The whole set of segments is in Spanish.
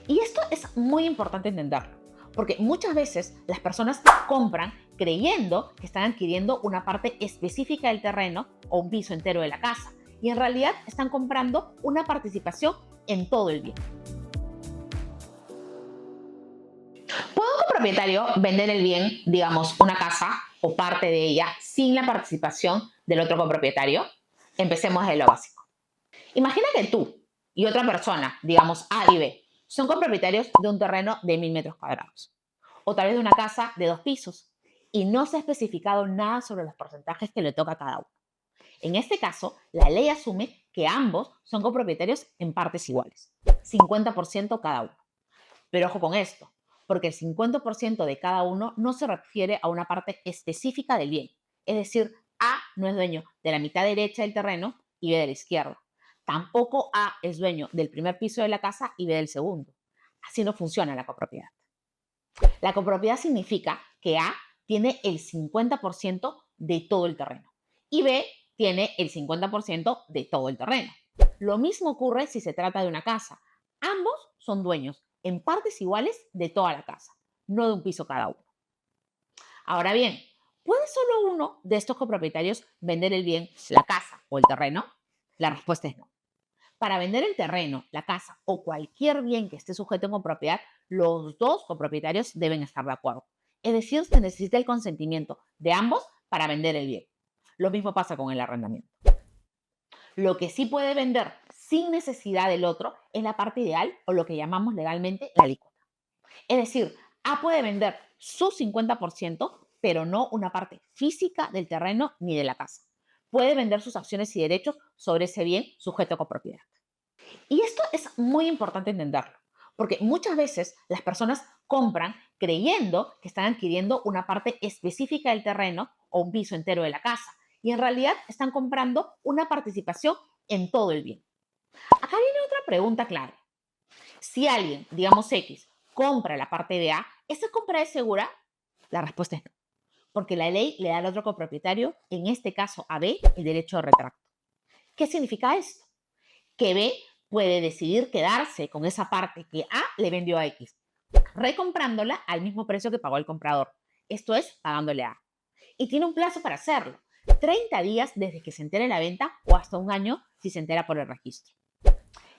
Y esto es muy importante entenderlo, porque muchas veces las personas compran creyendo que están adquiriendo una parte específica del terreno o un piso entero de la casa, y en realidad están comprando una participación en todo el bien. ¿Puede un copropietario vender el bien, digamos, una casa o parte de ella, sin la participación del otro copropietario? Empecemos de lo básico. Imagina que tú y otra persona, digamos A y B, son copropietarios de un terreno de 1000 metros cuadrados, o tal vez de una casa de 2 pisos, y no se ha especificado nada sobre los porcentajes que le toca a cada uno. En este caso, la ley asume que ambos son copropietarios en partes iguales, 50% cada uno. Pero ojo con esto, porque el 50% de cada uno no se refiere a una parte específica del bien. Es decir, A no es dueño de la mitad derecha del terreno y B de la izquierda. Tampoco A es dueño del primer piso de la casa y B del segundo. Así no funciona la copropiedad. La copropiedad significa que A tiene el 50% de todo el terreno y B tiene el 50% de todo el terreno. Lo mismo ocurre si se trata de una casa. Ambos son dueños en partes iguales de toda la casa, no de un piso cada uno. Ahora bien, ¿puede solo uno de estos copropietarios vender el bien, la casa o el terreno? La respuesta es no. Para vender el terreno, la casa o cualquier bien que esté sujeto a copropiedad, los dos copropietarios deben estar de acuerdo. Es decir, se necesita el consentimiento de ambos para vender el bien. Lo mismo pasa con el arrendamiento. Lo que sí puede vender sin necesidad del otro es la parte ideal o lo que llamamos legalmente la alícuota. Es decir, A puede vender su 50%, pero no una parte física del terreno ni de la casa. Puede vender sus acciones y derechos sobre ese bien sujeto a copropiedad. Y esto es muy importante entenderlo, porque muchas veces las personas compran creyendo que están adquiriendo una parte específica del terreno o un piso entero de la casa, y en realidad están comprando una participación en todo el bien. Acá viene otra pregunta clave. Si alguien, digamos X, compra la parte de A, ¿esa compra es segura? La respuesta es no, porque la ley le da al otro copropietario, en este caso a B, el derecho de retracto. ¿Qué significa esto? Que B puede decidir quedarse con esa parte que A le vendió a X, recomprándola al mismo precio que pagó el comprador. Esto es, pagándole a A. Y tiene un plazo para hacerlo: 30 días desde que se entere la venta o hasta un año si se entera por el registro.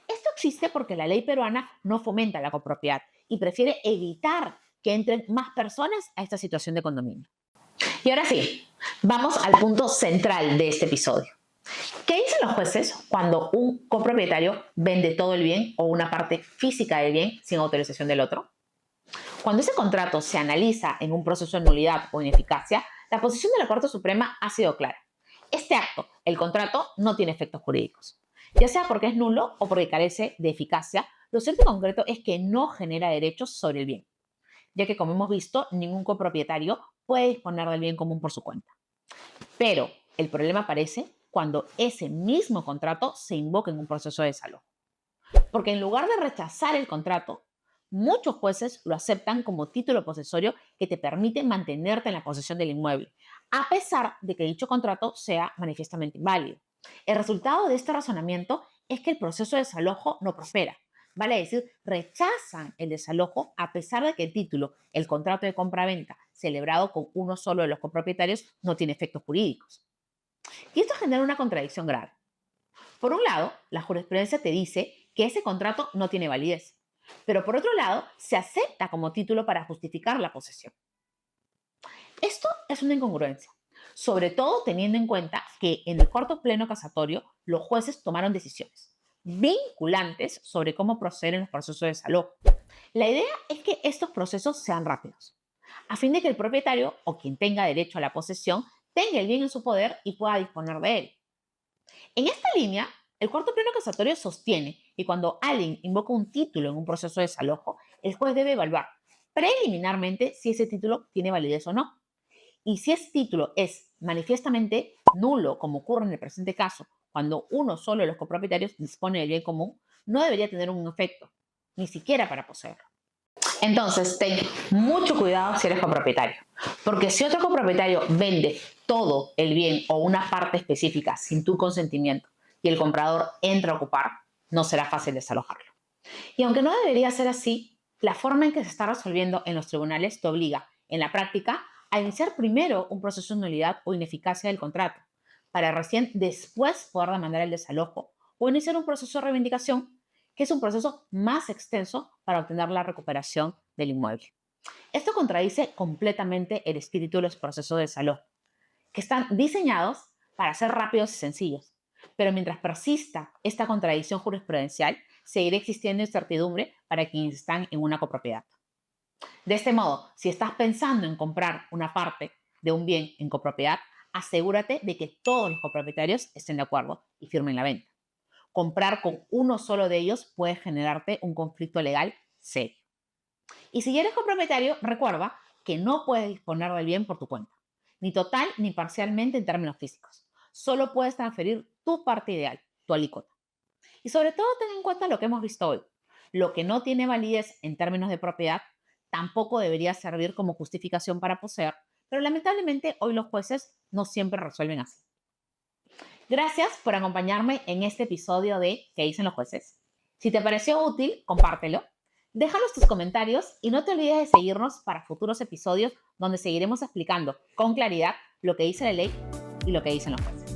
Esto existe porque la ley peruana no fomenta la copropiedad y prefiere evitar que entren más personas a esta situación de condominio. Y ahora sí, vamos al punto central de este episodio. ¿Qué dicen los jueces cuando un copropietario vende todo el bien o una parte física del bien sin autorización del otro? Cuando ese contrato se analiza en un proceso de nulidad o ineficacia, la posición de la Corte Suprema ha sido clara. Este acto, el contrato, no tiene efectos jurídicos. Ya sea porque es nulo o porque carece de eficacia, lo cierto y concreto es que no genera derechos sobre el bien, ya que, como hemos visto, ningún copropietario puede disponer del bien común por su cuenta. Pero el problema aparece cuando ese mismo contrato se invoca en un proceso de desalojo. Porque en lugar de rechazar el contrato, muchos jueces lo aceptan como título posesorio que te permite mantenerte en la posesión del inmueble, a pesar de que dicho contrato sea manifiestamente inválido. El resultado de este razonamiento es que el proceso de desalojo no prospera. Vale decir, rechazan el desalojo a pesar de que el título, el contrato de compra-venta, celebrado con uno solo de los copropietarios, no tiene efectos jurídicos. Y esto genera una contradicción grave. Por un lado, la jurisprudencia te dice que ese contrato no tiene validez, pero por otro lado, se acepta como título para justificar la posesión. Esto es una incongruencia, sobre todo teniendo en cuenta que en el corto pleno casatorio los jueces tomaron decisiones vinculantes sobre cómo proceder en los procesos de desalojo. La idea es que estos procesos sean rápidos, a fin de que el propietario o quien tenga derecho a la posesión tenga el bien en su poder y pueda disponer de él. En esta línea, el cuarto pleno casatorio sostiene que cuando alguien invoca un título en un proceso de desalojo, el juez debe evaluar preliminarmente si ese título tiene validez o no. Y si ese título es manifiestamente nulo, como ocurre en el presente caso, cuando uno solo de los copropietarios dispone del bien común, no debería tener un efecto, ni siquiera para poseerlo. Entonces, ten mucho cuidado si eres copropietario, porque si otro copropietario vende todo el bien o una parte específica sin tu consentimiento y el comprador entra a ocupar, no será fácil desalojarlo. Y aunque no debería ser así, la forma en que se está resolviendo en los tribunales te obliga, en la práctica, a iniciar primero un proceso de nulidad o ineficacia del contrato, para recién después poder demandar el desalojo o iniciar un proceso de reivindicación, que es un proceso más extenso para obtener la recuperación del inmueble. Esto contradice completamente el espíritu de los procesos de desalojo, que están diseñados para ser rápidos y sencillos. Pero mientras persista esta contradicción jurisprudencial, seguirá existiendo incertidumbre para quienes están en una copropiedad. De este modo, si estás pensando en comprar una parte de un bien en copropiedad, asegúrate de que todos los copropietarios estén de acuerdo y firmen la venta. Comprar con uno solo de ellos puede generarte un conflicto legal serio. Y si eres copropietario, recuerda que no puedes disponer del bien por tu cuenta, ni total ni parcialmente en términos físicos. Solo puedes transferir tu parte ideal, tu alícuota. Y sobre todo ten en cuenta lo que hemos visto hoy. Lo que no tiene validez en términos de propiedad tampoco debería servir como justificación para poseer, pero lamentablemente hoy los jueces no siempre resuelven así. Gracias por acompañarme en este episodio de ¿Qué dicen los jueces? Si te pareció útil, compártelo. Déjanos tus comentarios y no te olvides de seguirnos para futuros episodios donde seguiremos explicando con claridad lo que dice la ley y lo que dicen los jueces.